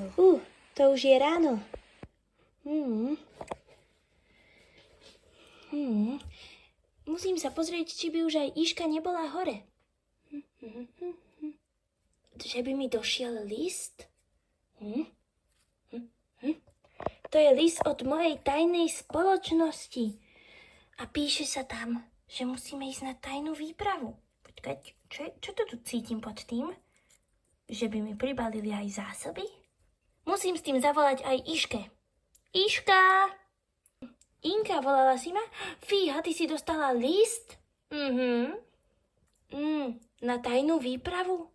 začínajú. To už je ráno. Musím sa pozrieť, či by už aj Iška nebola hore. Že by mi došiel list? To je list od mojej tajnej spoločnosti. A píše sa tam, že musíme ísť na tajnú výpravu. Počkať, čo to tu cítim pod tým? Že by mi pribalili aj zásoby? Musím s tým zavolať aj Iške. Iška! Inka, volala si ma? Fíha, ty si dostala list? Na tajnú výpravu?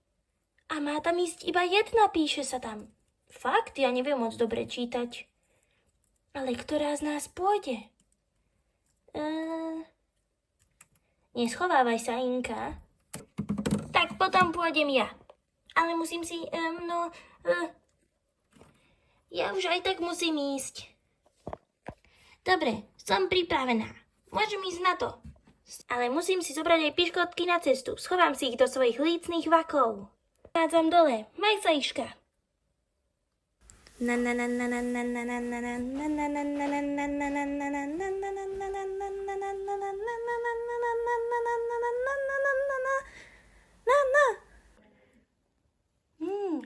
A má tam ísť iba jedna, píše sa tam. Fakt, ja neviem moc dobre čítať. Ale ktorá z nás pôjde? Neschovávaj sa, Inka. Tak potom pôjdem ja. Ale musím si, ja už aj tak musím ísť. Dobre, som pripravená. Môžem ísť na to. Ale musím si zobrať aj piškotky na cestu. Schovám si ich do svojich lícnych vakov. Hádzam dole. Maj sa, Iška.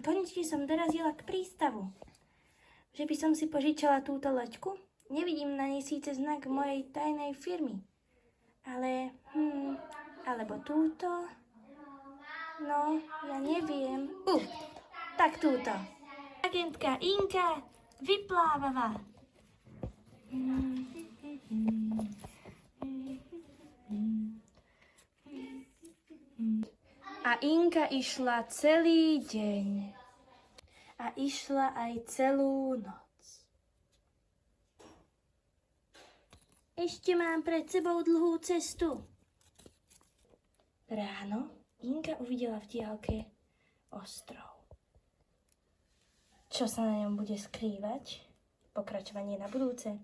Konečne som dorazila k prístavu. Že by som si požičala túto loďku? Nevidím na nej síce znak mojej tajnej firmy. Ale, alebo túto? No, ja neviem. Tak túto. Agentka Inka vyplávala. A Inka išla celý deň. A išla aj celú noc. Ešte mám pred sebou dlhú cestu. Ráno Inka uvidela v diaľke ostrov. Čo sa na ňom bude skrývať? Pokračovanie na budúce.